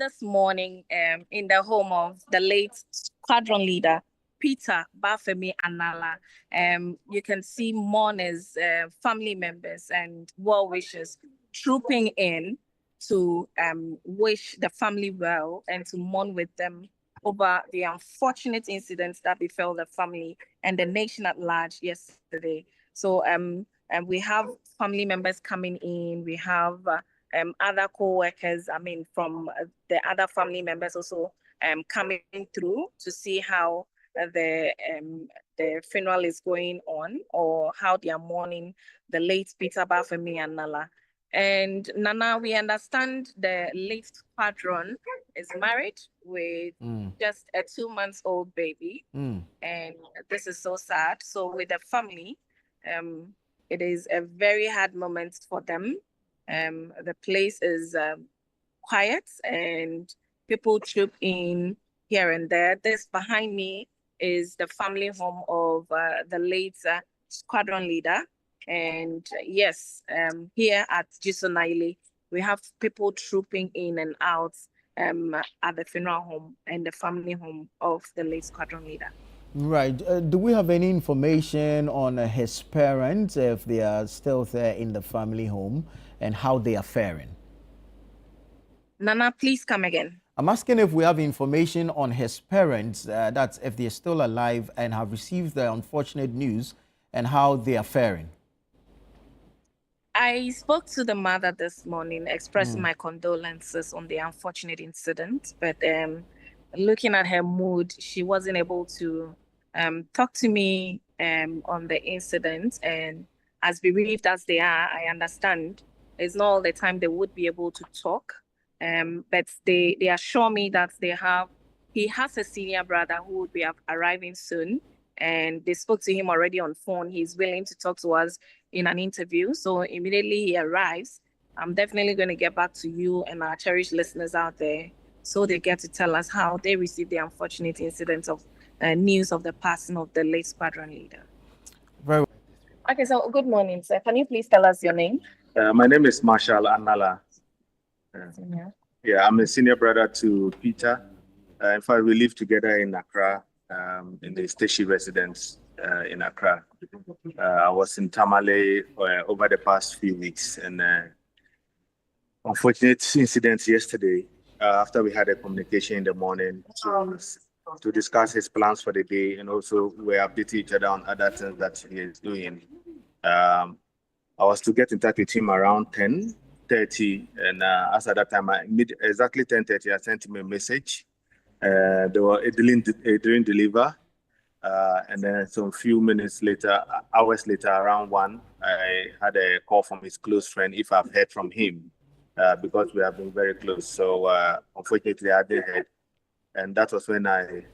this morning in the home of the late Squadron leader, Peter Bafemi Anala. You can see mourners, family members, and well-wishers trooping in to wish the family well and to mourn with them over the unfortunate incidents that befell the family and the nation at large yesterday. So we have family members coming in. We have other co-workers, from the other family members also coming through to see how the funeral is going on, or how they are mourning the late Peter Bafemi Anala. And Nana, we understand the late Squadron is married with just a 2-month-old baby. And this is so sad. So with the family, it is a very hard moment for them. The place is quiet and people troop in here and there. This behind me is the family home of the late Squadron leader. And yes, here at Jisonaile, we have people trooping in and out at the funeral home and the family home of the late Squadron leader. Right. Do we have any information on his parents, if they are still there in the family home, and how they are faring? Nana, please come again. I'm asking if we have information on his parents, that's if they're still alive and have received the unfortunate news, and how they are faring. I spoke to the mother this morning, expressing my condolences on the unfortunate incident. But looking at her mood, she wasn't able to talk to me on the incident. And as bereaved as they are, I understand it's not all the time they would be able to talk. But they assure me that he has a senior brother who would be arriving soon. And they spoke to him already on phone. He's willing to talk to us in an interview. So immediately he arrives, I'm definitely going to get back to you and our cherished listeners out there, so they get to tell us how they received the unfortunate incident of news of the passing of the late Squadron leader. Very well. Okay, so good morning, sir. Can you please tell us your name? My name is Marshall Anala. I'm a senior brother to Peter. In fact, we live together in Accra, in the Station residence in Accra. I was in Tamale over the past few weeks, and unfortunate incident yesterday after we had a communication in the morning to discuss his plans for the day, and also we updated each other on other things that he is doing. I was to get in touch with him around 10:30, and as at that time, exactly 10:30, I sent him a message. It didn't deliver. And then some few minutes later, hours later, around 1, I had a call from his close friend if I've heard from him, because we have been very close. So unfortunately, I didn't hear. And that was when I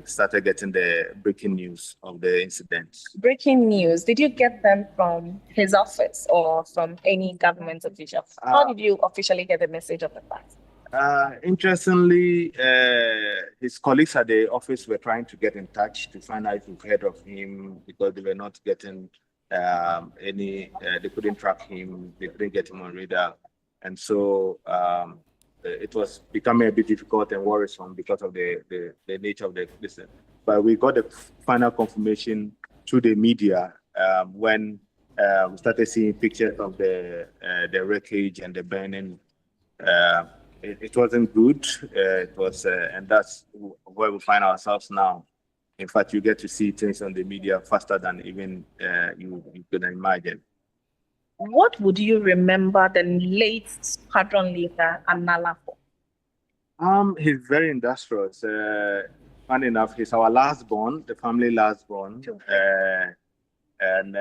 started getting the breaking news of the incident. Breaking news. Did you get them from his office or from any government official? How did you officially get the message of the fact? Interestingly, his colleagues at the office were trying to get in touch to find out if we've heard of him, because they were not getting they couldn't track him, they couldn't get him on radar. And so it was becoming a bit difficult and worrisome because of the nature of the business. But we got the final confirmation through the media when we started seeing pictures of the wreckage and the burning. It wasn't good. It was, and that's where we find ourselves now. In fact, you get to see things on the media faster than even you could imagine. What would you remember the late Squadron leader Anala for? He's very industrious. Funny enough, he's our last born, the family last born, and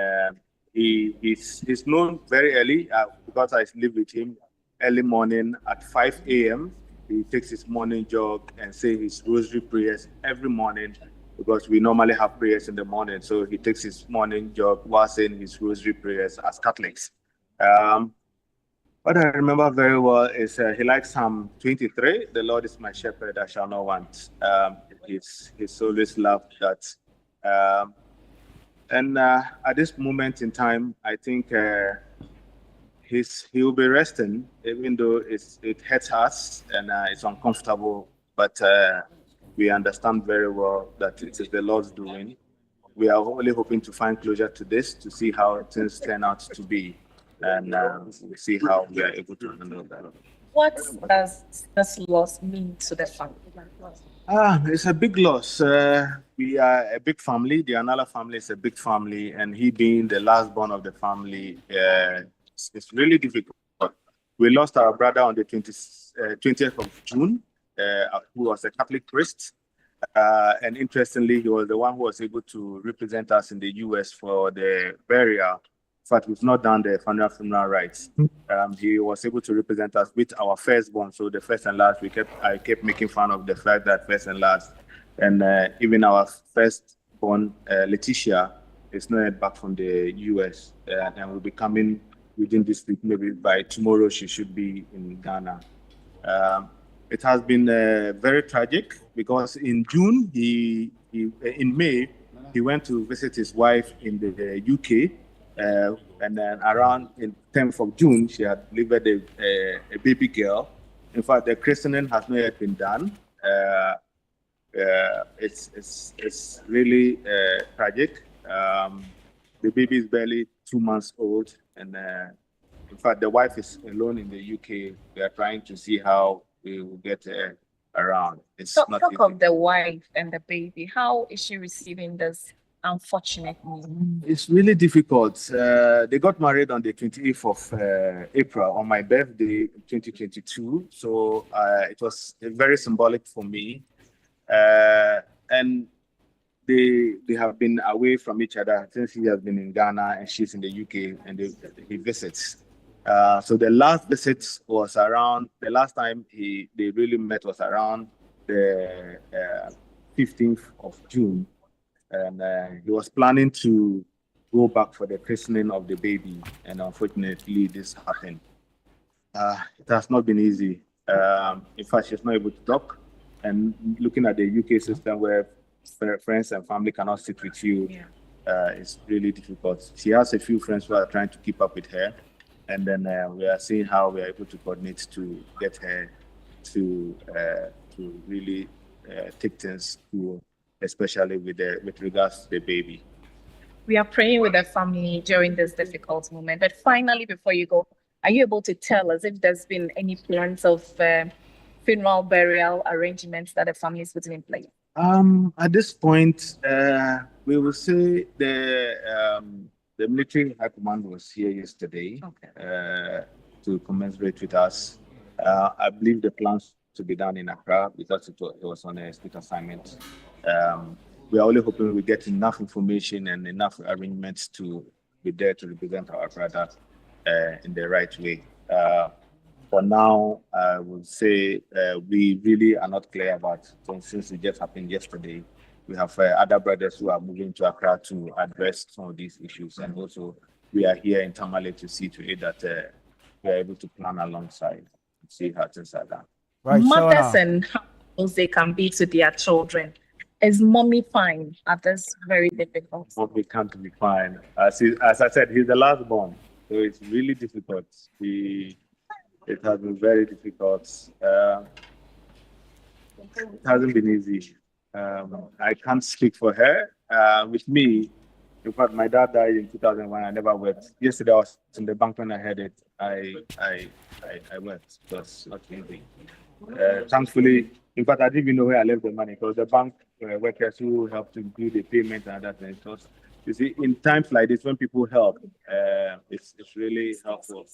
he's known very early because I live with him. Early morning at 5 a.m. He takes his morning jog and say his rosary prayers every morning, because we normally have prayers in the morning. So he takes his morning jog while saying his rosary prayers as Catholics. What I remember very well is he likes Psalm 23, "The Lord is my shepherd, I shall not want." He's always loved that. And at this moment in time, I think he will be resting, even though it hurts us and it's uncomfortable. But we understand very well that it is the Lord's doing. We are only hoping to find closure to this to see how things turn out to be, and we'll see how we are able to handle that. What does this loss mean to the family? It's a big loss. We are a big family. The Anala family is a big family, and he being the last born of the family, it's really difficult. We lost our brother on the 20th of June, who was a Catholic priest. And interestingly, he was the one who was able to represent us in the US for the burial. In fact, we've not done the funeral rites. He was able to represent us with our firstborn. So the first and last, I kept making fun of the fact that first and last. And even our firstborn, Letitia, is not yet back from the US. And will be coming within this week. Maybe by tomorrow, she should be in Ghana. It has been very tragic because in June, in May, he went to visit his wife in the UK. And then around in 10th of June, she had delivered a baby girl. In fact, the christening has not yet been done. It's really tragic. The baby is barely 2 months old. And in fact, the wife is alone in the UK. We are trying to see how we will get around. Talk of the wife and the baby. How is she receiving this unfortunate news? It's really difficult. They got married on the 28th of April on my birthday, 2022. So it was very symbolic for me. And they have been away from each other since he has been in Ghana and she's in the UK, and he visits. So the last visit was around, the last time they really met was around the 15th of June. And he was planning to go back for the christening of the baby. And unfortunately, this happened. It has not been easy. In fact, she's not able to talk. And looking at the UK system where friends and family cannot sit with you, it's really difficult. She has a few friends who are trying to keep up with her. And then we are seeing how we are able to coordinate to get her to really take things through, especially with regards to the baby. We are praying with the family during this difficult moment. But finally, before you go, are you able to tell us if there's been any plans of funeral burial arrangements that the family is putting in place? At this point, we will say the military high command was here yesterday to commensurate with us. I believe the plans to be done in Accra because it was on a state assignment. We are only hoping we get enough information and enough arrangements to be there to represent our brother in the right way. For now, I would say we really are not clear about it since it just happened yesterday. We have other brothers who are moving to Accra to address some of these issues. And also, we are here in Tamale to see to it that we are able to plan alongside and see how things are done. Right, mothers and how close they can be to their children. Is mommy fine at this very difficult? Mommy can't be fine. As I said, he's the last born. So it's really difficult. It has been very difficult. It hasn't been easy. I can't speak for her. With me, in fact, my dad died in 2001. I never wept. Yesterday, I was in the bank when I heard it. I wept. It was not easy. Thankfully, in fact, I didn't even know where I left the money because the bank workers who helped to do the payment and that thing. You see, in times like this, when people help, it's really helpful.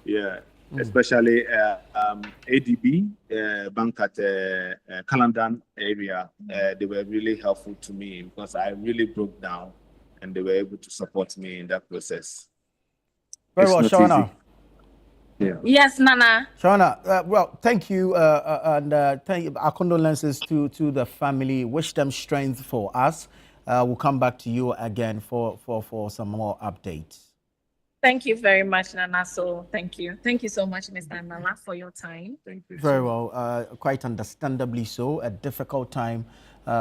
Yeah. Especially ADB bank at Calandan area, they were really helpful to me because I really broke down, and they were able to support me in that process. Very well, Shauna. Yeah. Yes, Nana. Shauna, well, thank you, and thank you. Our condolences to the family. Wish them strength for us. We'll come back to you again for some more updates. Thank you very much, Nana. So thank you. Thank you so much, Mr. Anala, for your time. Thank you. Very well. Quite understandably so. A difficult time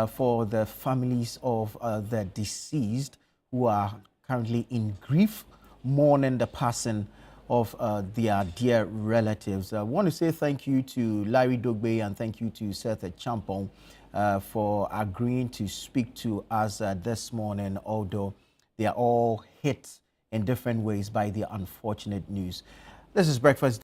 for the families of the deceased who are currently in grief, mourning the passing of their dear relatives. I want to say thank you to Larry Dogbe and thank you to Seth Champong for agreeing to speak to us this morning, although they are all hit in different ways by the unfortunate news. This is Breakfast